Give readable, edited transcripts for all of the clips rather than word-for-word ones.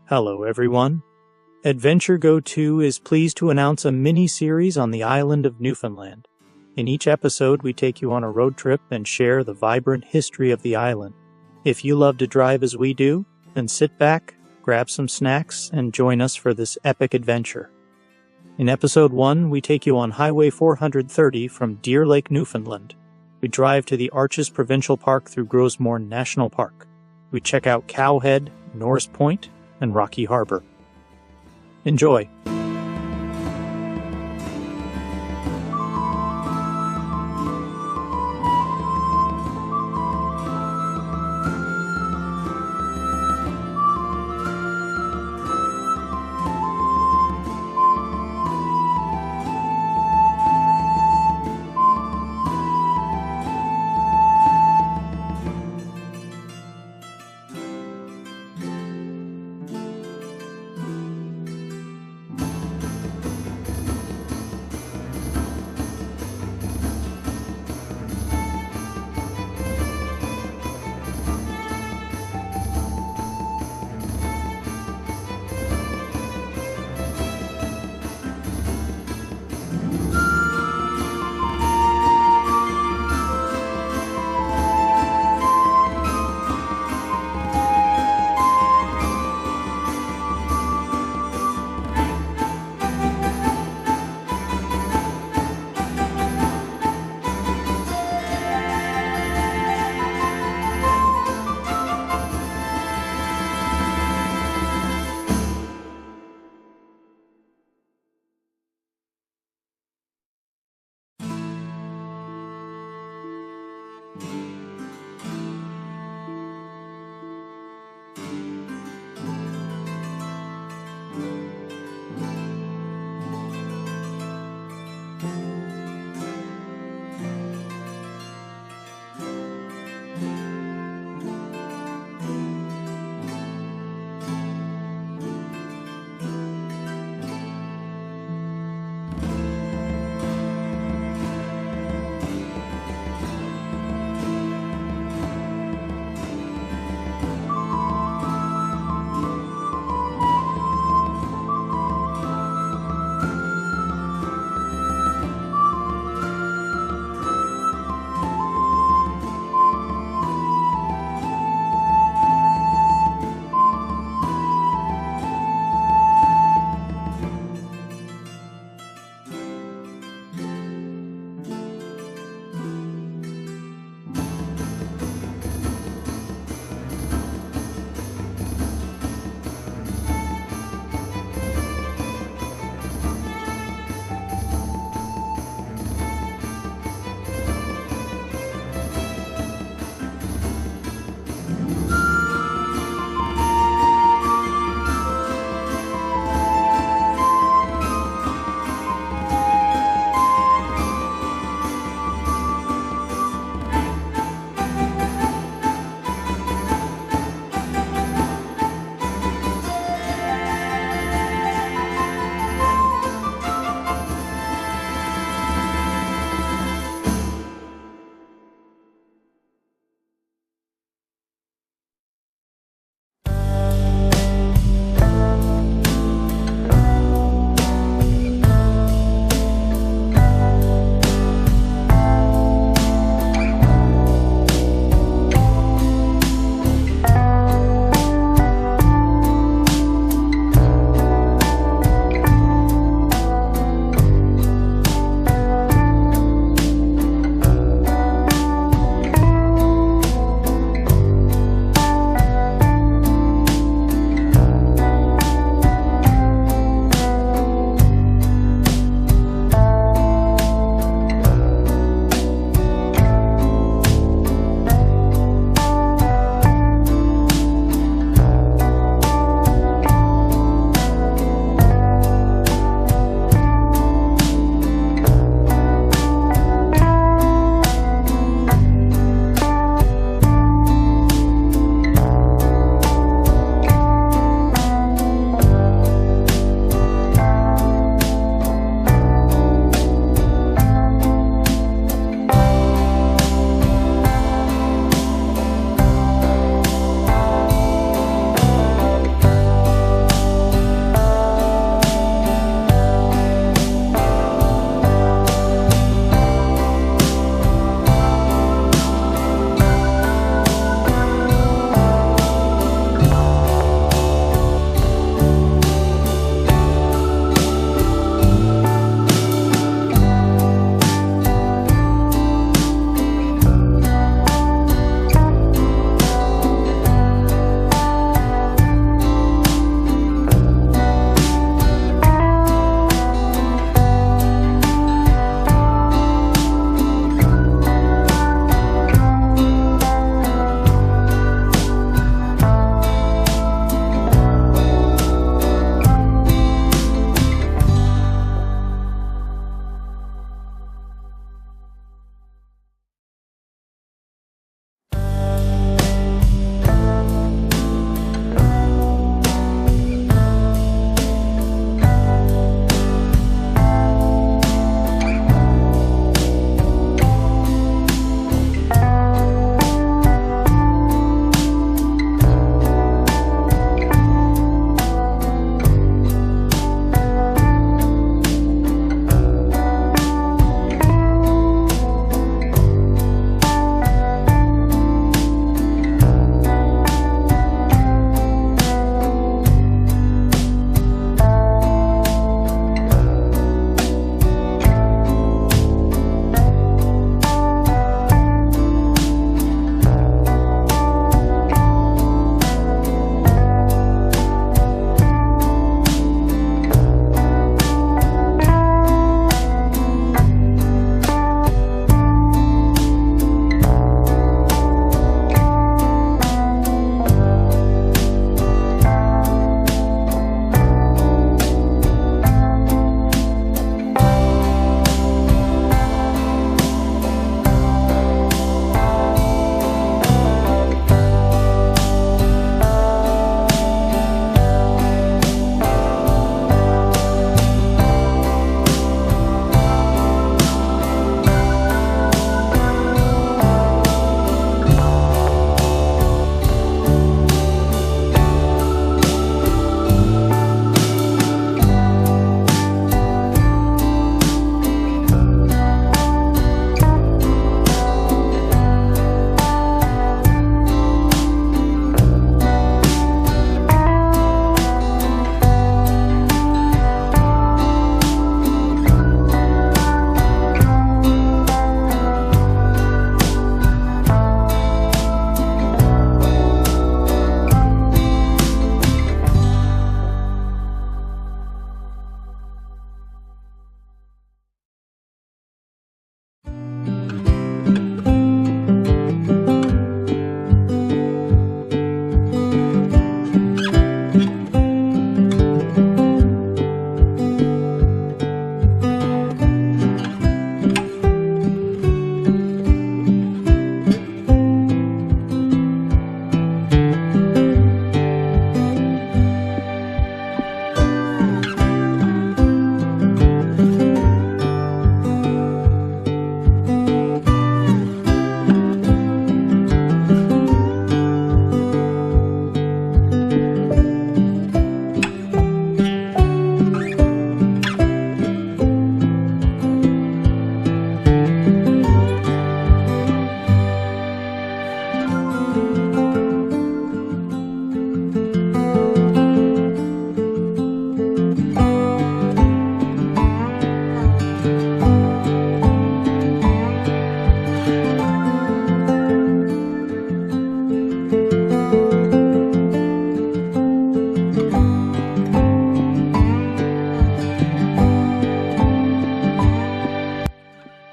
Hello, everyone. Adventure Go 2 is pleased to announce a mini-series on the island of Newfoundland. In each episode, we take you on a road trip and share the vibrant history of the island. If you love to drive as we do, then sit back, grab some snacks, and join us for this epic adventure. In Episode 1, we take you on Highway 430 from Deer Lake, Newfoundland. We drive to the Arches Provincial Park through Gros Morne National Park. We check out Cowhead, Norris Point, and Rocky Harbor. Enjoy!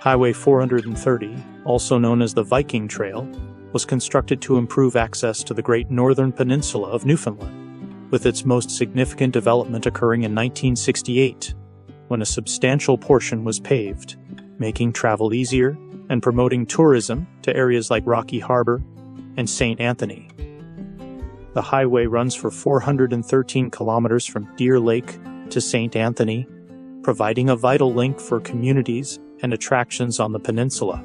Highway 430, also known as the Viking Trail, was constructed to improve access to the Great Northern Peninsula of Newfoundland, with its most significant development occurring in 1968, when a substantial portion was paved, making travel easier and promoting tourism to areas like Rocky Harbor and St. Anthony. The highway runs for 413 kilometers from Deer Lake to St. Anthony, providing a vital link for communities and attractions on the peninsula.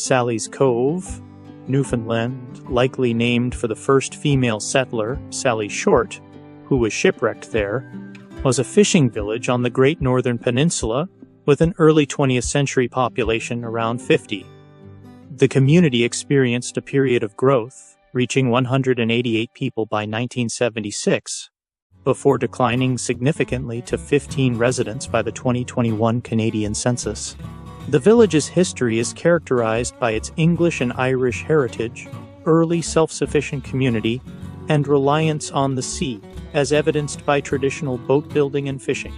Sally's Cove, Newfoundland, likely named for the first female settler, Sally Short, who was shipwrecked there, was a fishing village on the Great Northern Peninsula with an early 20th century population around 50. The community experienced a period of growth, reaching 188 people by 1976, before declining significantly to 15 residents by the 2021 Canadian census. The village's history is characterized by its English and Irish heritage, early self-sufficient community, and reliance on the sea, as evidenced by traditional boat building and fishing.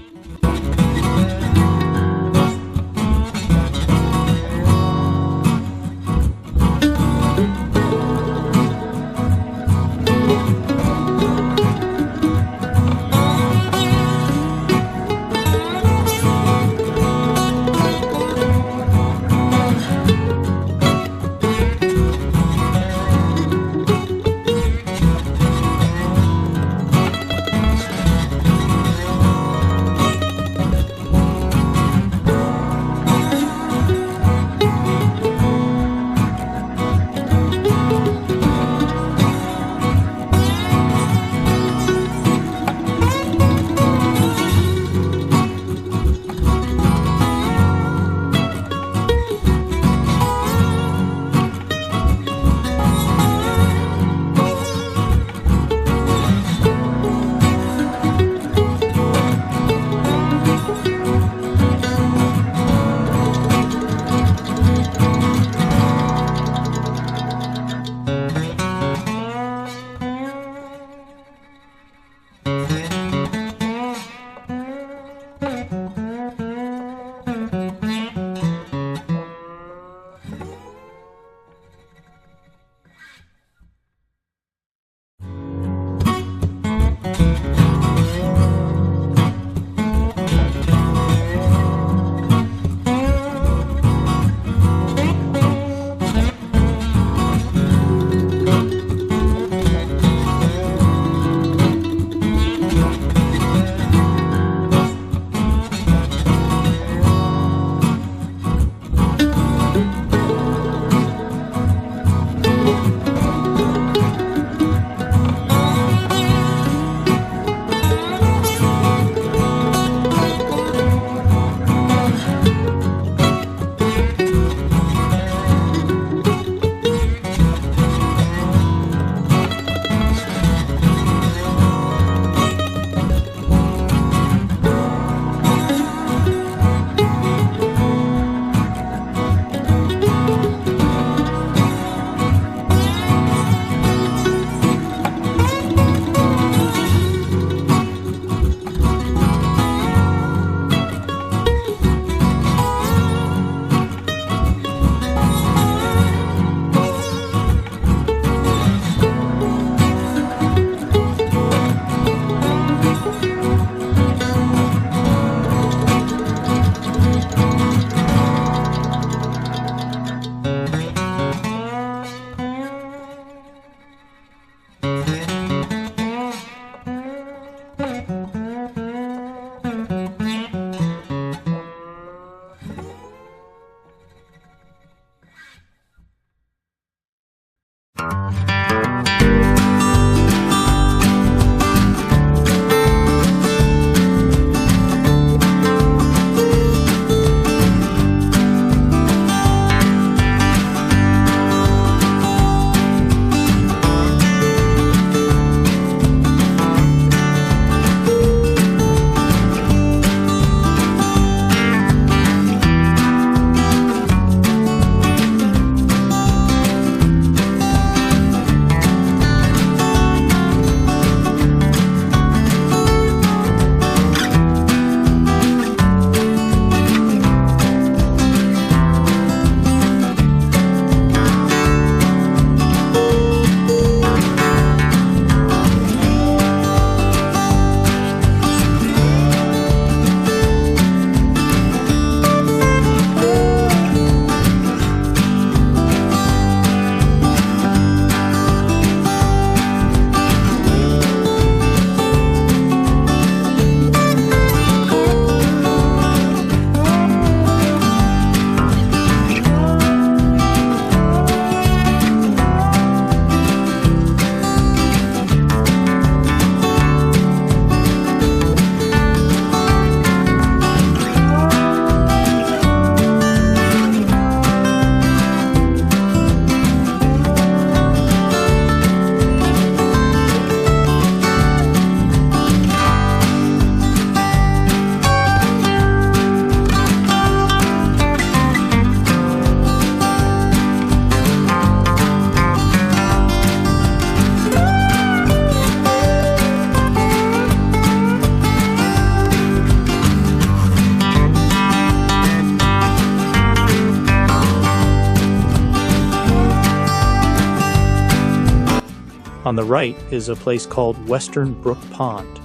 On the right is a place called Western Brook Pond.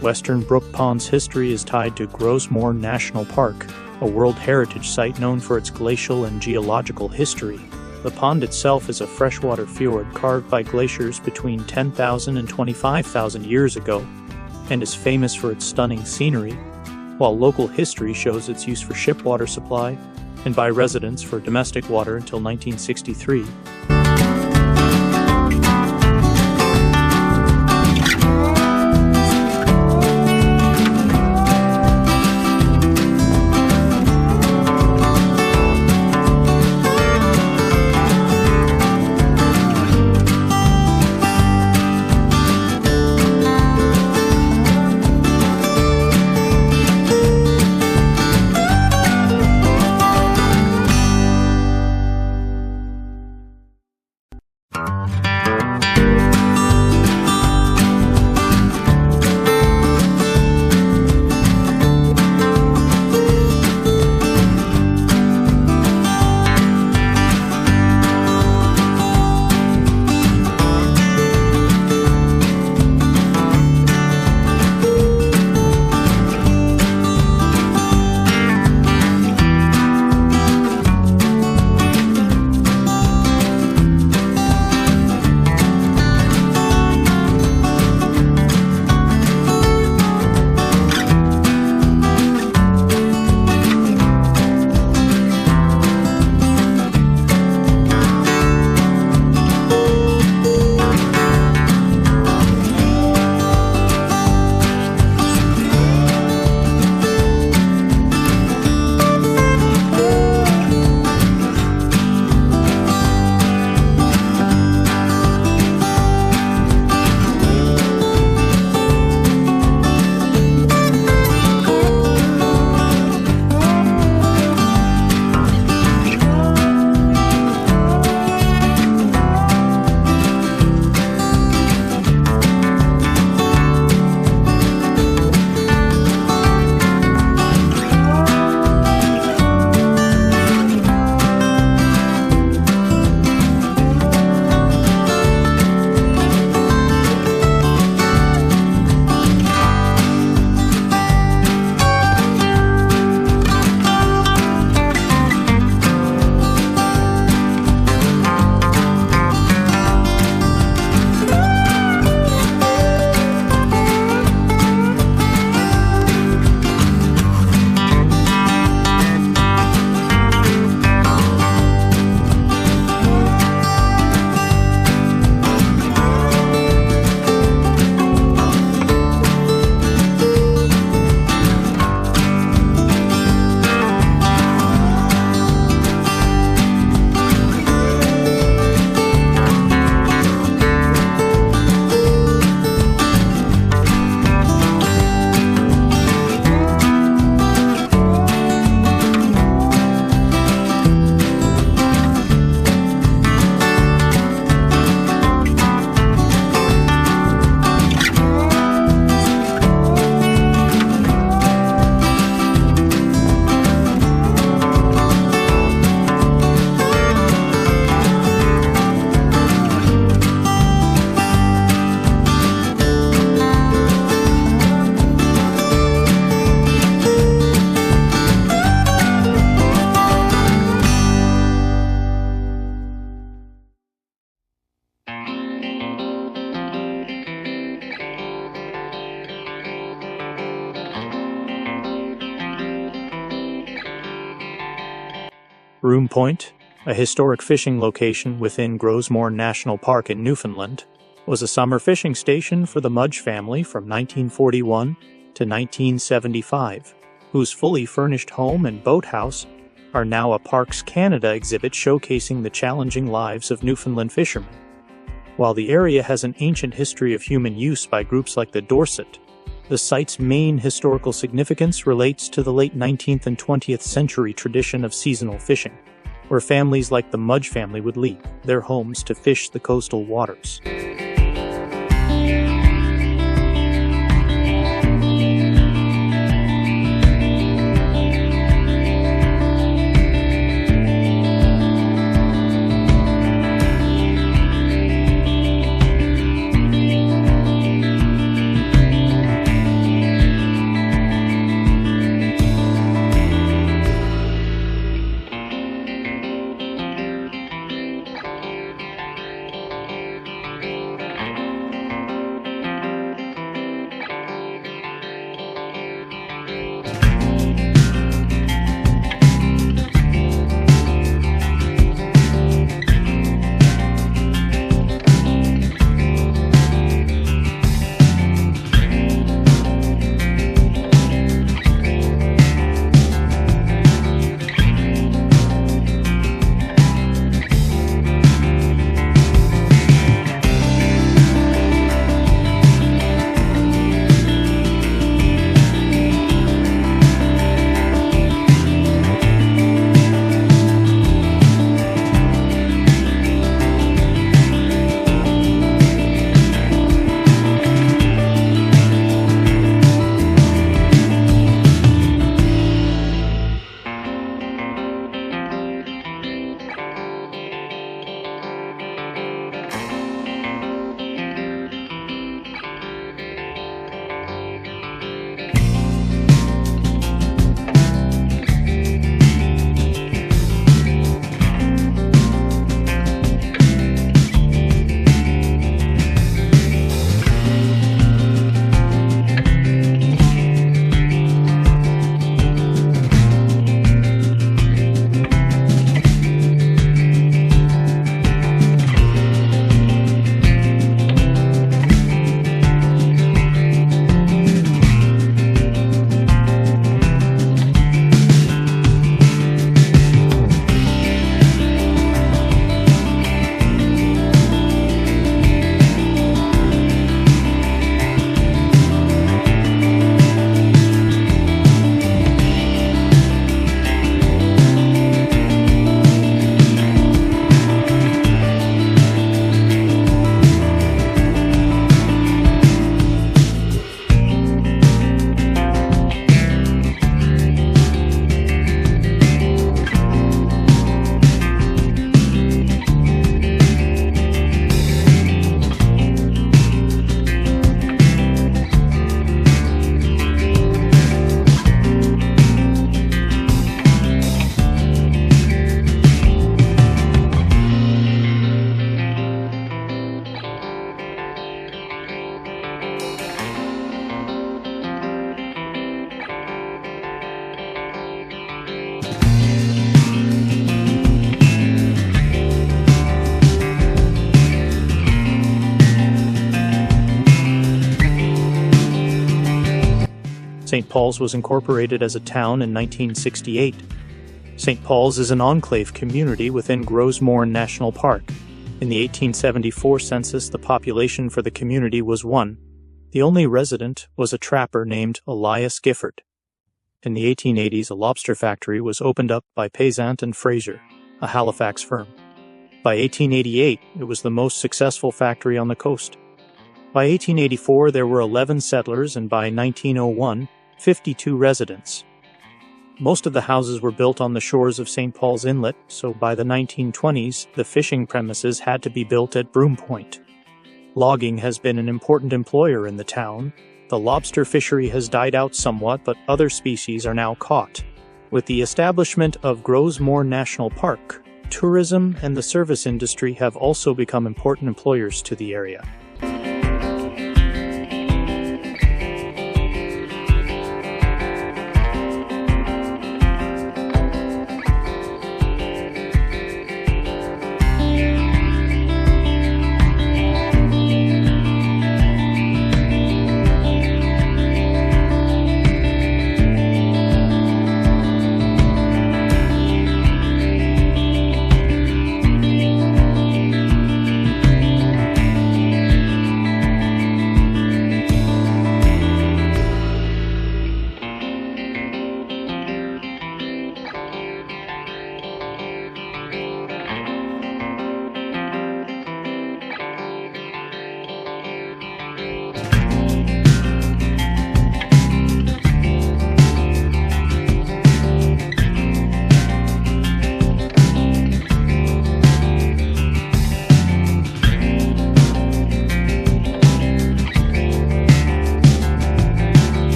Western Brook Pond's history is tied to Gros Morne National Park, a World Heritage Site known for its glacial and geological history. The pond itself is a freshwater fjord carved by glaciers between 10,000 and 25,000 years ago, and is famous for its stunning scenery, while local history shows its use for ship water supply and by residents for domestic water until 1963. Broom Point, a historic fishing location within Gros Morne National Park in Newfoundland, was a summer fishing station for the Mudge family from 1941 to 1975, whose fully furnished home and boathouse are now a Parks Canada exhibit showcasing the challenging lives of Newfoundland fishermen. While the area has an ancient history of human use by groups like the Dorset, the site's main historical significance relates to the late 19th and 20th century tradition of seasonal fishing, where families like the Mudge family would leave their homes to fish the coastal waters. St. Paul's was incorporated as a town in 1968. St. Paul's is an enclave community within Gros Morne National Park. In the 1874 census, the population for the community was 1. The only resident was a trapper named Elias Gifford. In the 1880s, a lobster factory was opened up by Pesant and Fraser, a Halifax firm. By 1888, it was the most successful factory on the coast. By 1884, there were 11 settlers, and by 1901, 52 residents. Most of the houses were built on the shores of St. Paul's Inlet, so by the 1920s, the fishing premises had to be built at Broom Point. Logging has been an important employer in the town. The lobster fishery has died out somewhat, but other species are now caught. With the establishment of Gros Morne National Park, tourism and the service industry have also become important employers to the area.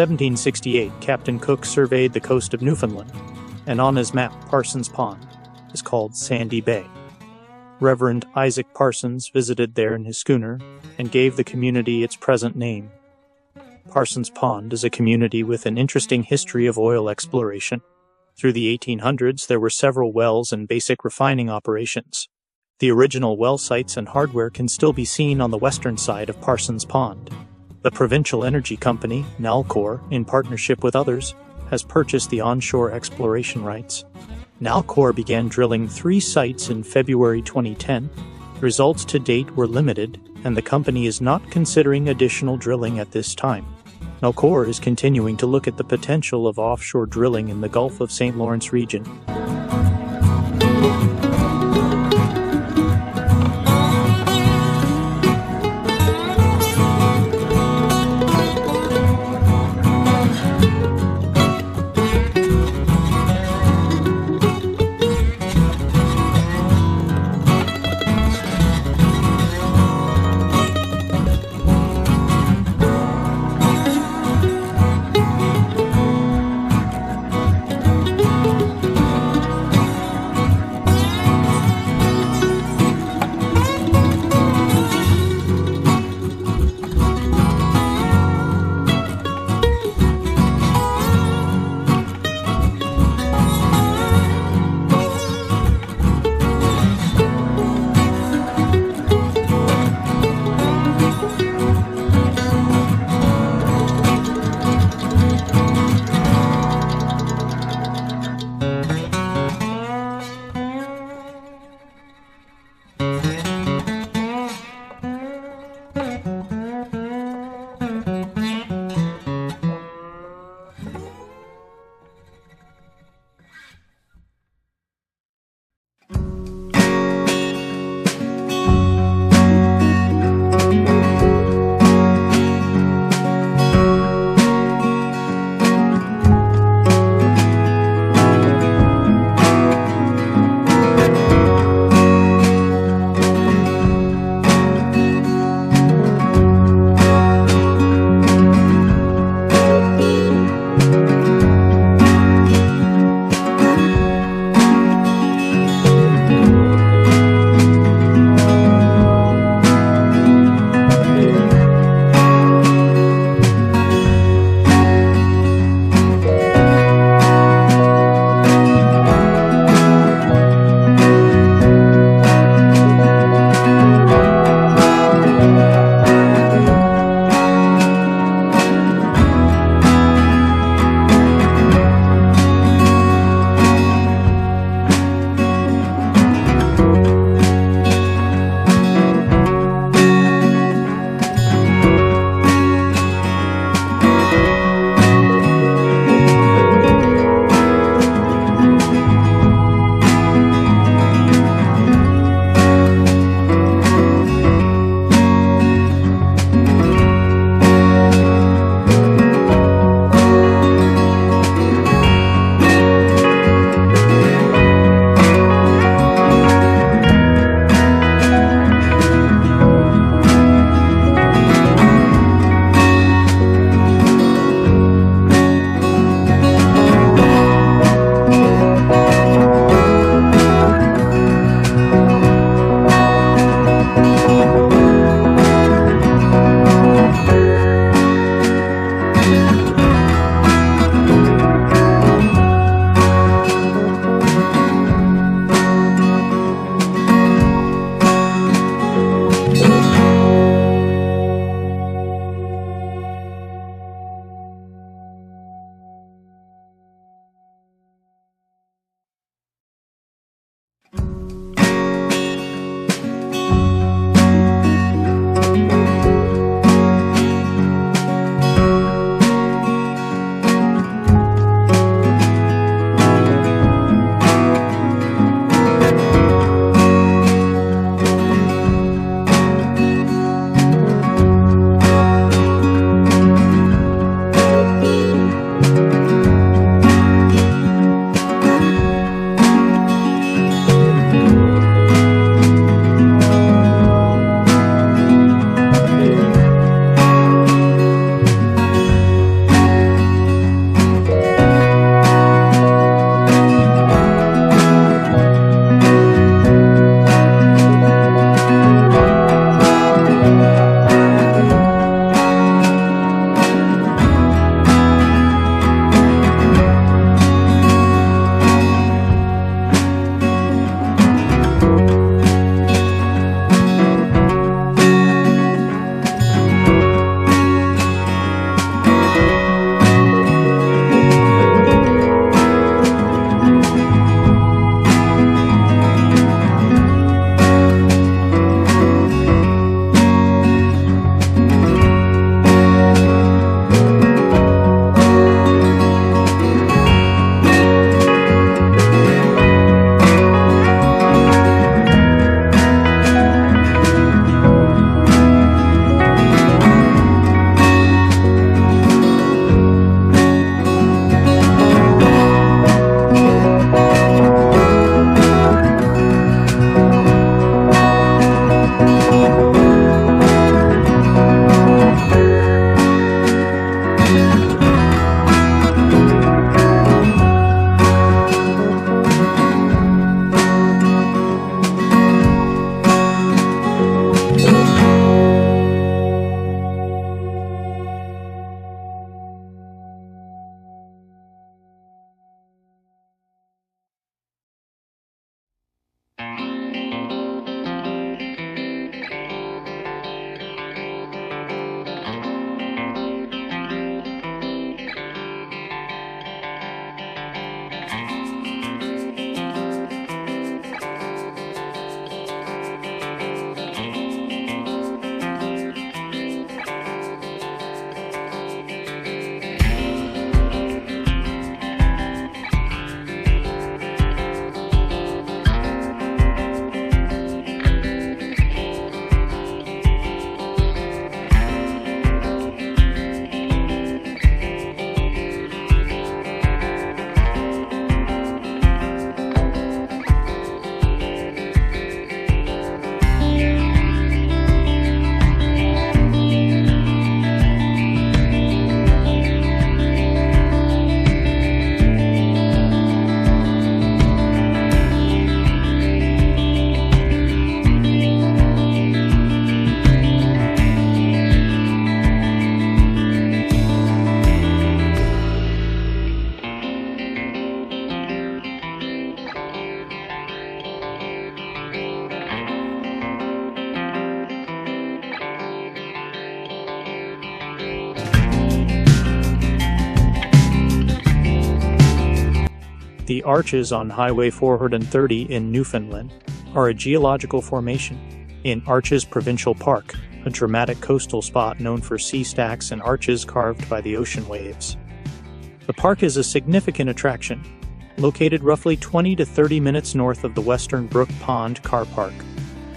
1768, Captain Cook surveyed the coast of Newfoundland, and on his map, Parsons Pond is called Sandy Bay. Reverend Isaac Parsons visited there in his schooner and gave the community its present name. Parsons Pond is a community with an interesting history of oil exploration. Through the 1800s, there were several wells and basic refining operations. The original well sites and hardware can still be seen on the western side of Parsons Pond. The provincial energy company, Nalcor, in partnership with others, has purchased the onshore exploration rights. Nalcor began drilling 3 sites in February 2010. Results to date were limited, and the company is not considering additional drilling at this time. Nalcor is continuing to look at the potential of offshore drilling in the Gulf of St. Lawrence region. The arches on Highway 430 in Newfoundland are a geological formation in Arches Provincial Park, a dramatic coastal spot known for sea stacks and arches carved by the ocean waves. The park is a significant attraction, located roughly 20 to 30 minutes north of the Western Brook Pond Car Park.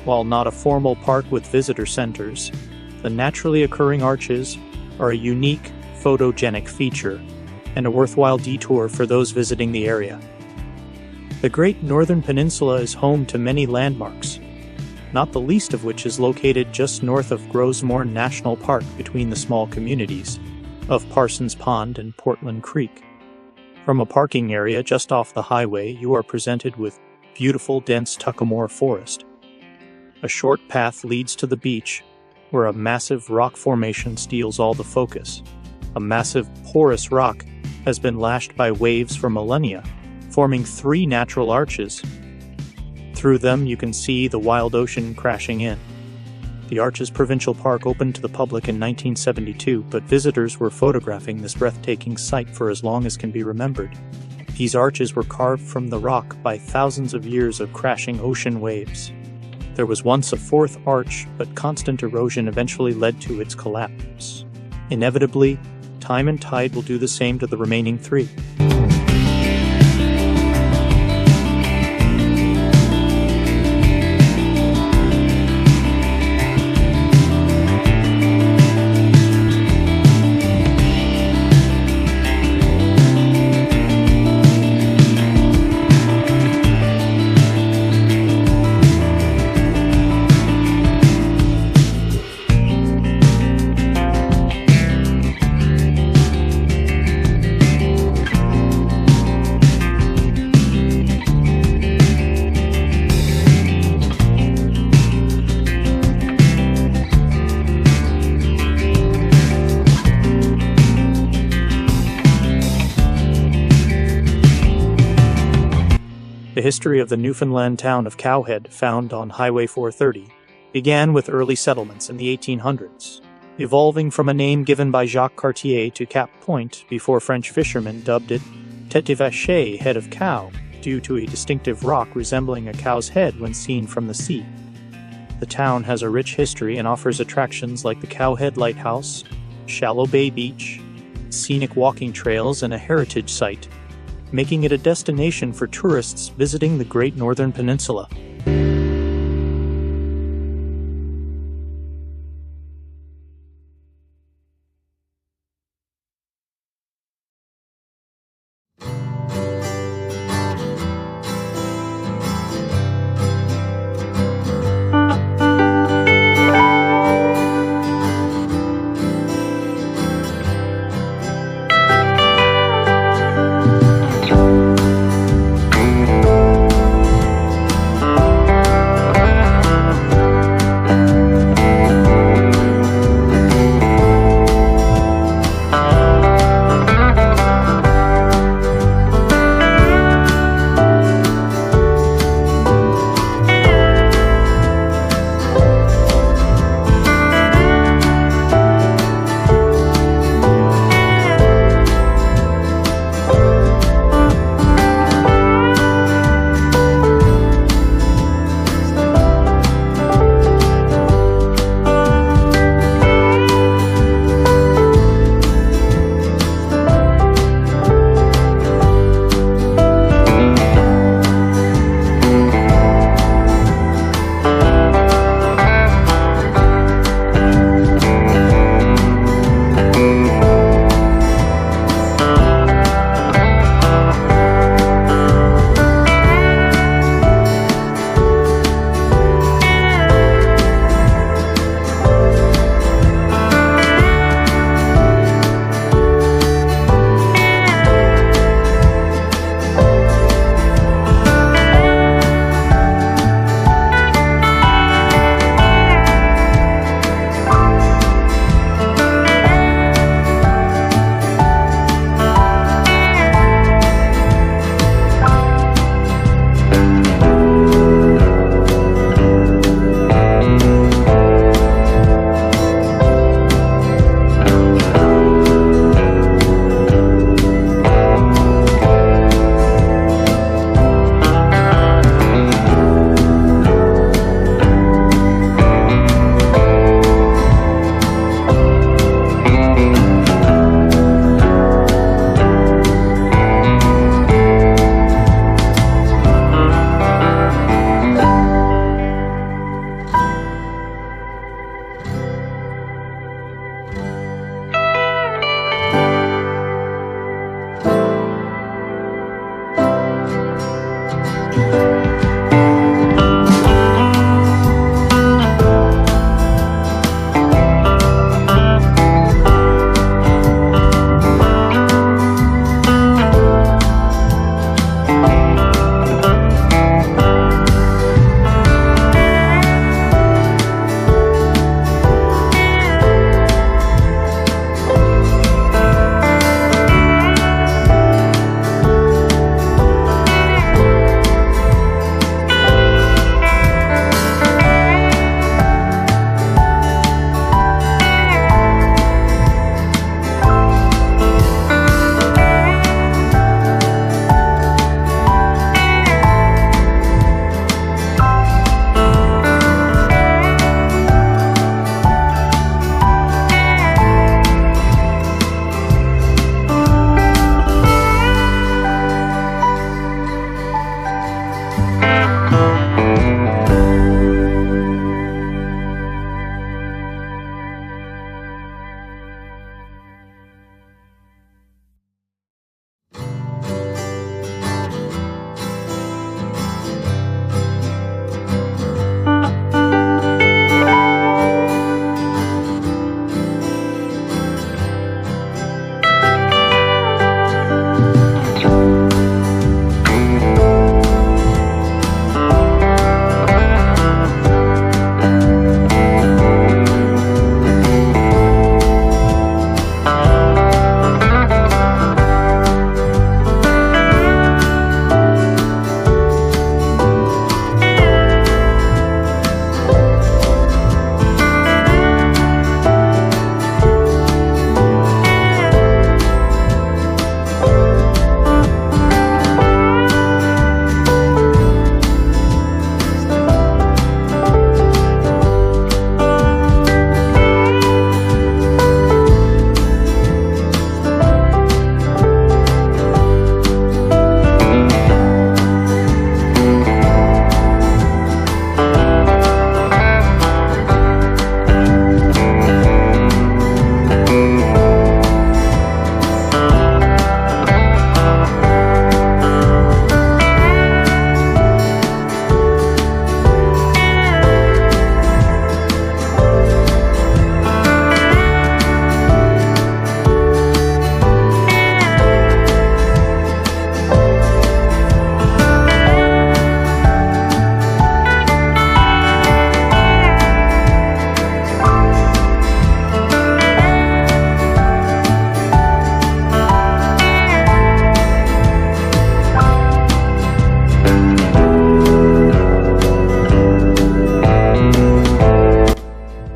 While not a formal park with visitor centers, the naturally occurring arches are a unique, photogenic feature and a worthwhile detour for those visiting the area. The Great Northern Peninsula is home to many landmarks, not the least of which is located just north of Gros Morne National Park between the small communities of Parsons Pond and Portland Creek. From a parking area just off the highway, you are presented with beautiful, dense Tuckamore forest. A short path leads to the beach, where a massive rock formation steals all the focus. A massive, porous rock has been lashed by waves for millennia, forming 3 natural arches. Through them, you can see the wild ocean crashing in. The Arches Provincial Park opened to the public in 1972, but visitors were photographing this breathtaking sight for as long as can be remembered. These arches were carved from the rock by thousands of years of crashing ocean waves. There was once a 4th arch, but constant erosion eventually led to its collapse. Inevitably, time and tide will do the same to the remaining 3. The history of the Newfoundland town of Cowhead, found on Highway 430, began with early settlements in the 1800s, evolving from a name given by Jacques Cartier to Cap Point before French fishermen dubbed it Tête de Vache, head of cow, due to a distinctive rock resembling a cow's head when seen from the sea. The town has a rich history and offers attractions like the Cowhead Lighthouse, Shallow Bay Beach, scenic walking trails, and a heritage site, making it a destination for tourists visiting the Great Northern Peninsula.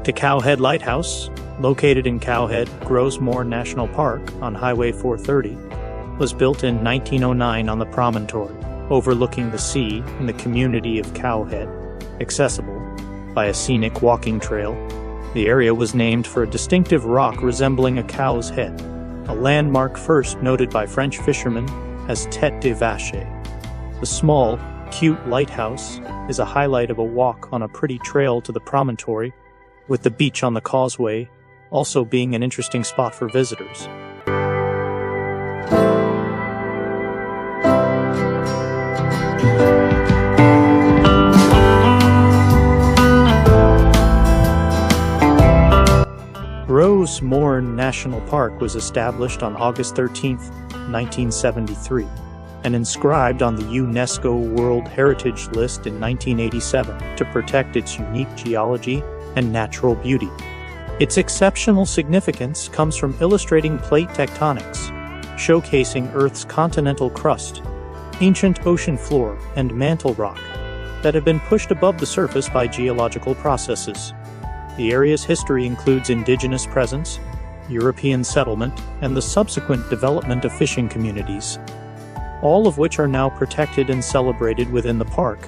The Cowhead Lighthouse, located in Cowhead, Gros Morne National Park on Highway 430, was built in 1909 on the promontory, overlooking the sea in the community of Cowhead, accessible by a scenic walking trail. The area was named for a distinctive rock resembling a cow's head, a landmark first noted by French fishermen as Tête de Vache. The small, cute lighthouse is a highlight of a walk on a pretty trail to the promontory, with the beach on the causeway also being an interesting spot for visitors. Gros Morne National Park was established on August 13, 1973, and inscribed on the UNESCO World Heritage List in 1987 to protect its unique geology and natural beauty. Its exceptional significance comes from illustrating plate tectonics, showcasing Earth's continental crust, ancient ocean floor, and mantle rock that have been pushed above the surface by geological processes. The area's history includes indigenous presence, European settlement, and the subsequent development of fishing communities, all of which are now protected and celebrated within the park.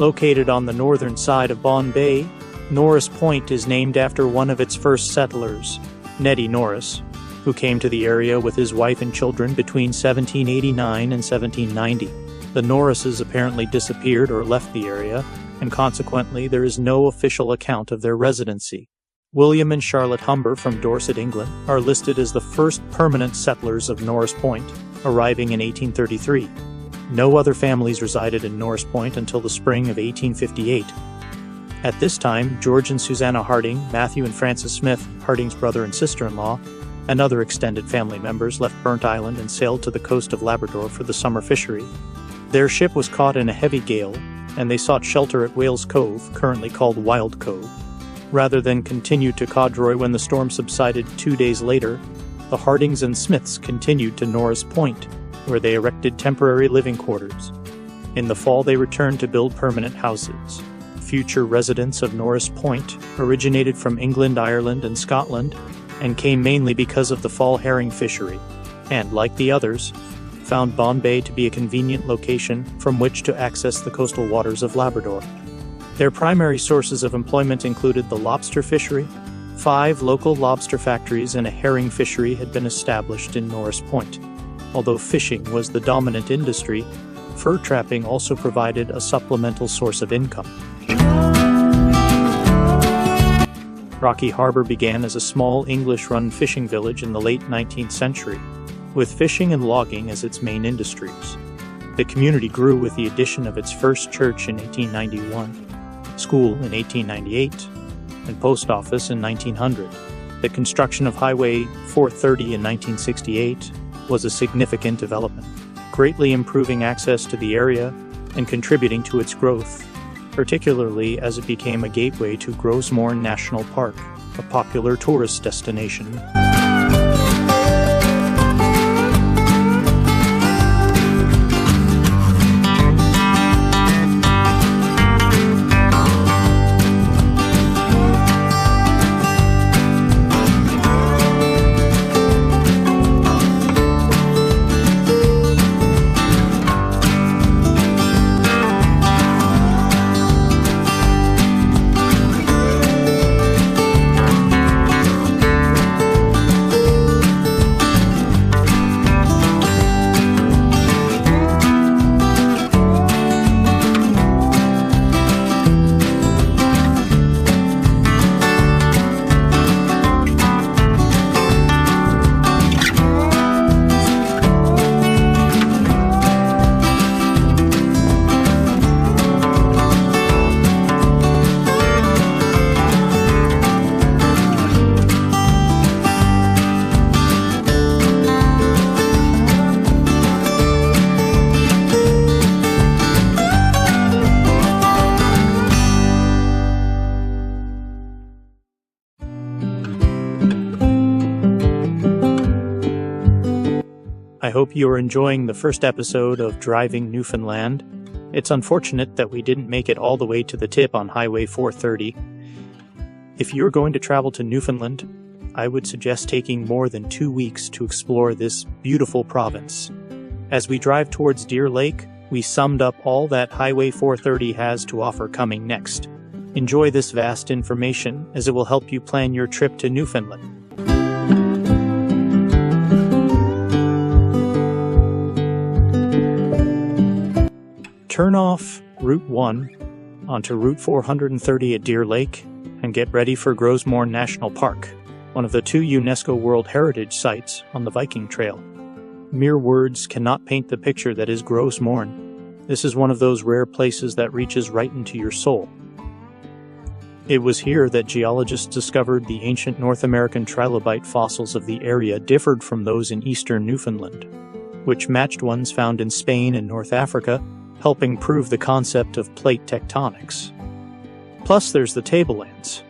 Located on the northern side of Bonne Bay, Norris Point is named after one of its first settlers, Neddy Norris, who came to the area with his wife and children between 1789 and 1790. The Norrises apparently disappeared or left the area, and consequently there is no official account of their residency. William and Charlotte Humber from Dorset, England, are listed as the first permanent settlers of Norris Point, arriving in 1833. No other families resided in Norris Point until the spring of 1858. At this time, George and Susanna Harding, Matthew and Francis Smith, Harding's brother and sister-in-law, and other extended family members left Burnt Island and sailed to the coast of Labrador for the summer fishery. Their ship was caught in a heavy gale, and they sought shelter at Whale's Cove, currently called Wild Cove. Rather than continue to Codroy when the storm subsided 2 days later, the Hardings and Smiths continued to Norris Point, where they erected temporary living quarters. In the fall, they returned to build permanent houses. Future residents of Norris Point originated from England, Ireland, and Scotland, and came mainly because of the fall herring fishery, and, like the others, found Bombay to be a convenient location from which to access the coastal waters of Labrador. Their primary sources of employment included the lobster fishery. 5 local lobster factories and a herring fishery had been established in Norris Point. Although fishing was the dominant industry, fur trapping also provided a supplemental source of income. Rocky Harbor began as a small English-run fishing village in the late 19th century, with fishing and logging as its main industries. The community grew with the addition of its first church in 1891, school in 1898, and post office in 1900. The construction of Highway 430 in 1968 was a significant development, greatly improving access to the area and contributing to its growth, particularly as it became a gateway to Gros Morne National Park, a popular tourist destination. I hope you are enjoying the first episode of Driving Newfoundland. It's unfortunate that we didn't make it all the way to the tip on Highway 430. If you're going to travel to Newfoundland, I would suggest taking more than 2 weeks to explore this beautiful province. As we drive towards Deer Lake, we summed up all that Highway 430 has to offer coming next. Enjoy this vast information, as it will help you plan your trip to Newfoundland. Turn off Route 1 onto Route 430 at Deer Lake and get ready for Gros Morne National Park, one of the 2 UNESCO World Heritage Sites on the Viking Trail. Mere words cannot paint the picture that is Gros Morne. This is one of those rare places that reaches right into your soul. It was here that geologists discovered the ancient North American trilobite fossils of the area differed from those in eastern Newfoundland, which matched ones found in Spain and North Africa, helping prove the concept of plate tectonics. Plus, there's the tablelands,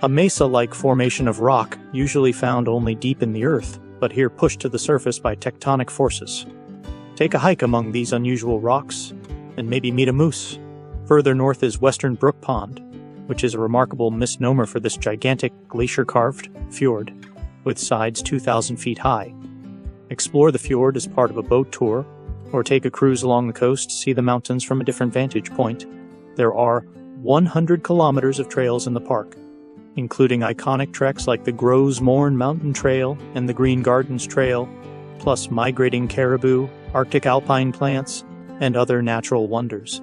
a mesa-like formation of rock usually found only deep in the earth, but here pushed to the surface by tectonic forces. Take a hike among these unusual rocks, and maybe meet a moose. Further north is Western Brook Pond, which is a remarkable misnomer for this gigantic glacier-carved fjord, with sides 2,000 feet high. Explore the fjord as part of a boat tour, or take a cruise along the coast to see the mountains from a different vantage point. There are 100 kilometers of trails in the park, including iconic treks like the Gros Morne Mountain Trail and the Green Gardens Trail, plus migrating caribou, Arctic alpine plants, and other natural wonders.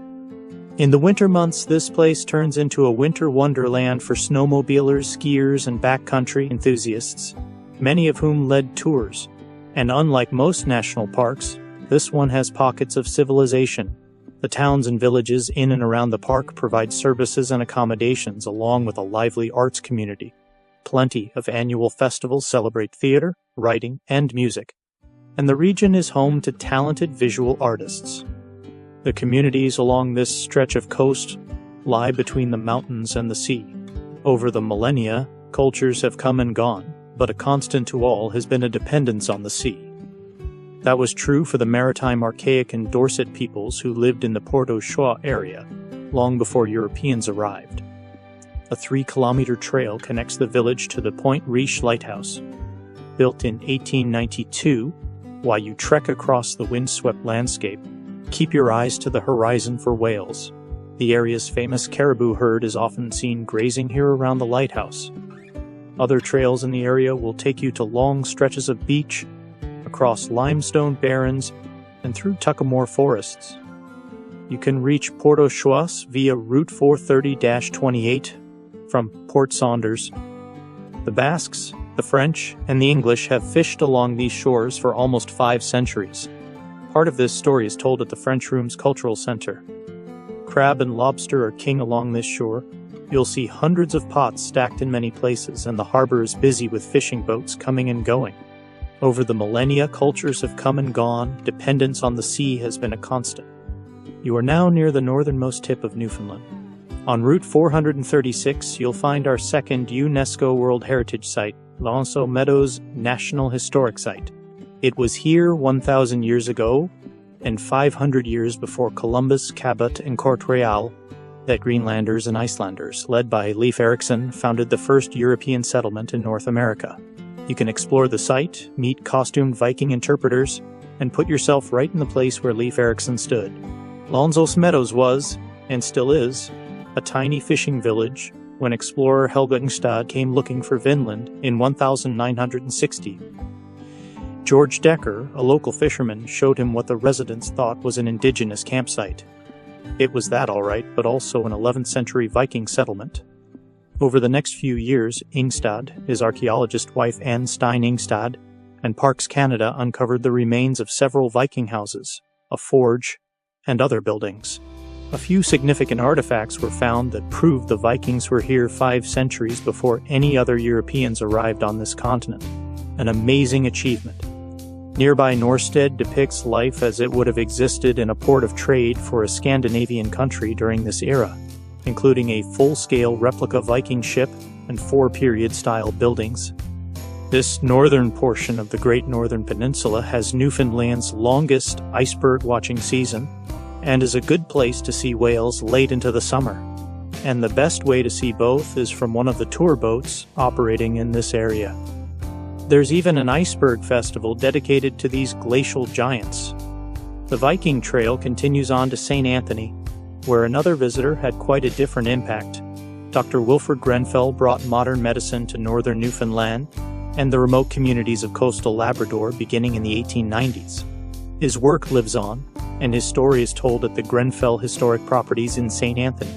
In the winter months, this place turns into a winter wonderland for snowmobilers, skiers, and backcountry enthusiasts, many of whom led tours. And unlike most national parks, this one has pockets of civilization. The towns and villages in and around the park provide services and accommodations along with a lively arts community. Plenty of annual festivals celebrate theater, writing, and music. And the region is home to talented visual artists. The communities along this stretch of coast lie between the mountains and the sea. Over the millennia, cultures have come and gone, but a constant to all has been a dependence on the sea. That was true for the maritime Archaic and Dorset peoples who lived in the Port au Choix area, long before Europeans arrived. A 3-kilometer trail connects the village to the Point Riche lighthouse. Built in 1892, while you trek across the windswept landscape, keep your eyes to the horizon for whales. The area's famous caribou herd is often seen grazing here around the lighthouse. Other trails in the area will take you to long stretches of beach, across limestone barrens, and through Tuckamore forests. You can reach Port au Choix via Route 430-28 from Port Saunders. The Basques, the French, and the English have fished along these shores for almost 5 centuries. Part of this story is told at the French Room's Cultural Center. Crab and lobster are king along this shore. You'll see hundreds of pots stacked in many places, and the harbor is busy with fishing boats coming and going. Over the millennia, cultures have come and gone. Dependence on the sea has been a constant. You are now near the northernmost tip of Newfoundland. On Route 436, you'll find our second UNESCO World Heritage Site, Gros Morne Meadows National Historic Site. It was here 1,000 years ago and 500 years before Columbus, Cabot, and Courtreal that Greenlanders and Icelanders, led by Leif Erikson, founded the first European settlement in North America. You can explore the site, meet costumed Viking interpreters, and put yourself right in the place where Leif Erikson stood. Gros Morne Meadows was, and still is, a tiny fishing village when explorer Helge Ingstad came looking for Vinland in 1960. George Decker, a local fisherman, showed him what the residents thought was an indigenous campsite. It was that all right, but also an 11th century Viking settlement. Over the next few years, Ingstad, his archaeologist wife Anne Stein Ingstad, and Parks Canada uncovered the remains of several Viking houses, a forge, and other buildings. A few significant artifacts were found that proved the Vikings were here 5 centuries before any other Europeans arrived on this continent. An amazing achievement. Nearby Norstead depicts life as it would have existed in a port of trade for a Scandinavian country during this era, including a full-scale replica Viking ship and 4 period-style buildings. This northern portion of the Great Northern Peninsula has Newfoundland's longest iceberg watching season and is a good place to see whales late into the summer. And the best way to see both is from one of the tour boats operating in this area. There's even an iceberg festival dedicated to these glacial giants. The Viking Trail continues on to St. Anthony, where another visitor had quite a different impact. Dr. Wilfred Grenfell brought modern medicine to northern Newfoundland and the remote communities of coastal Labrador beginning in the 1890s. His work lives on, and his story is told at the Grenfell Historic Properties in St. Anthony.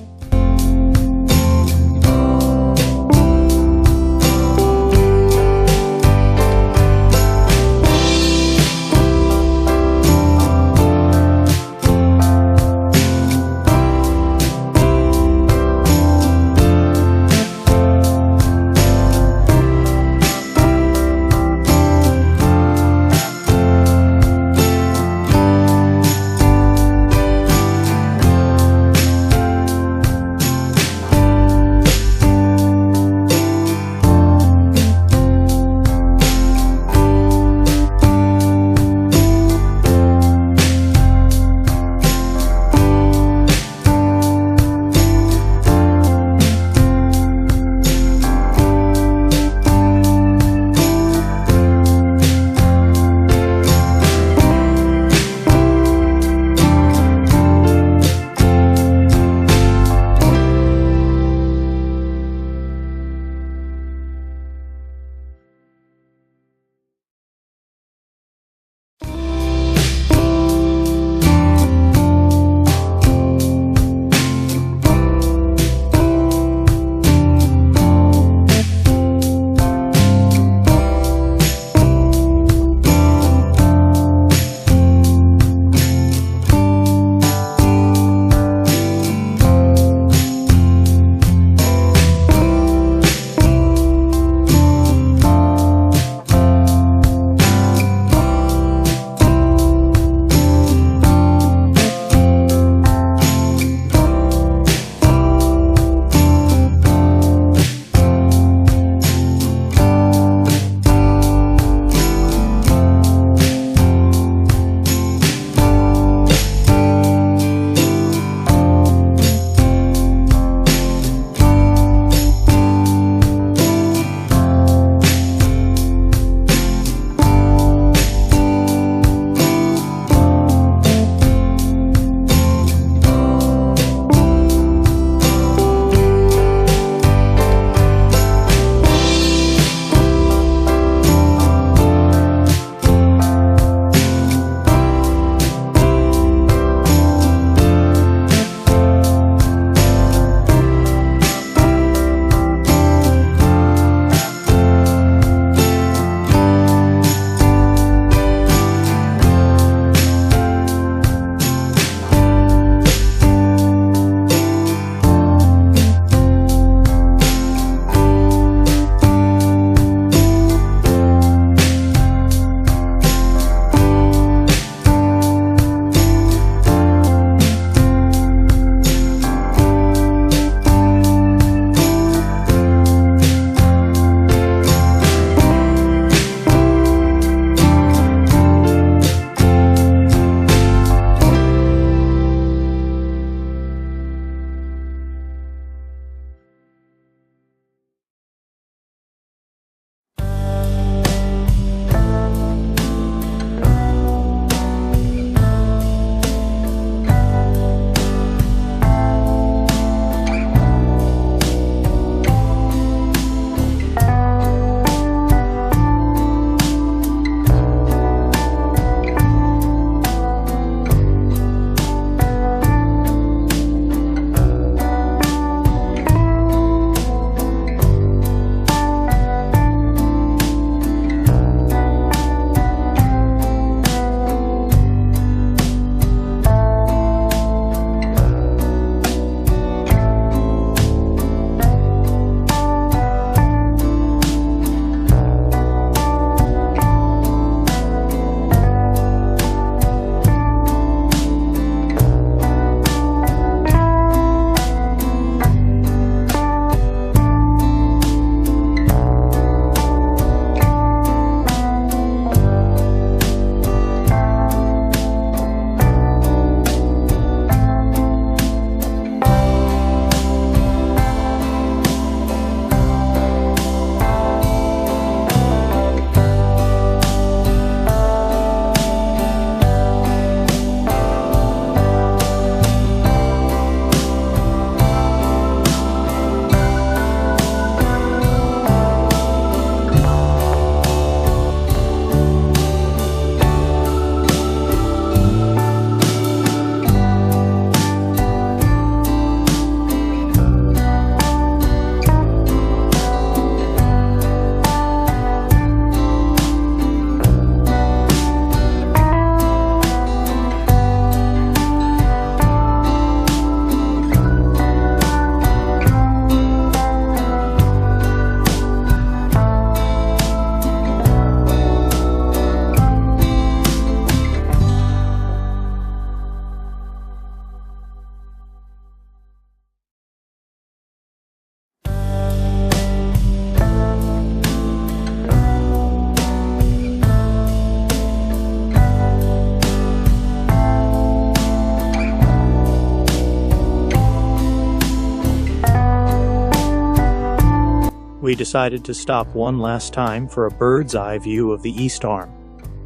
we decided to stop one last time for a bird's eye view of the East Arm,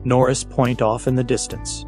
Norris Point off in the distance.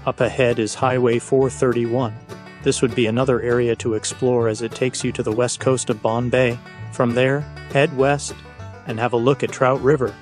Up ahead is Highway 431. This would be another area to explore as it takes you to the west coast of Bonne Bay. From there, head west and have a look at Trout River.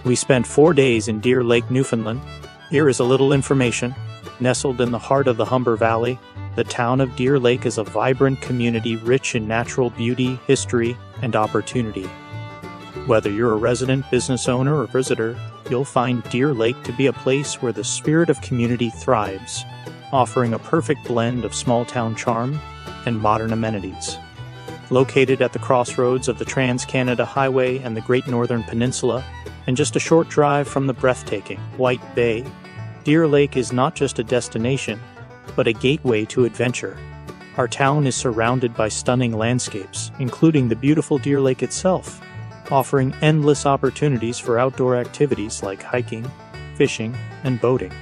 We spent 4 days in Deer Lake, Newfoundland. Here is a little information. Nestled in the heart of the Humber Valley, the town of Deer Lake is a vibrant community rich in natural beauty, history, and opportunity. Whether you're a resident, business owner, or visitor, you'll find Deer Lake to be a place where the spirit of community thrives, offering a perfect blend of small-town charm and modern amenities. Located at the crossroads of the Trans-Canada Highway and the Great Northern Peninsula, and just a short drive from the breathtaking White Bay, Deer Lake is not just a destination, but a gateway to adventure. Our town is surrounded by stunning landscapes, including the beautiful Deer Lake itself, offering endless opportunities for outdoor activities like hiking, fishing, and boating.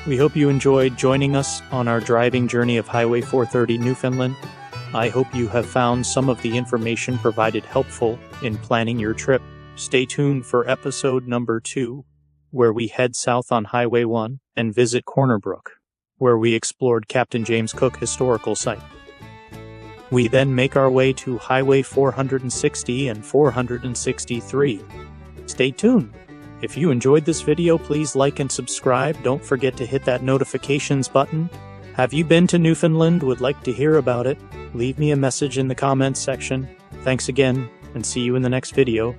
We hope you enjoyed joining us on our driving journey of Highway 430 Newfoundland. I hope you have found some of the information provided helpful in planning your trip. Stay tuned for episode number 2, where we head south on Highway 1 and visit Corner Brook, where we explored Captain James Cook Historical Site. We then make our way to Highway 460 and 463. Stay tuned! If you enjoyed this video, please like and subscribe. Don't forget to hit that notifications button Have you been to Newfoundland? Would like to hear about it? Leave me a message in the comments section. Thanks again, and see you in the next video.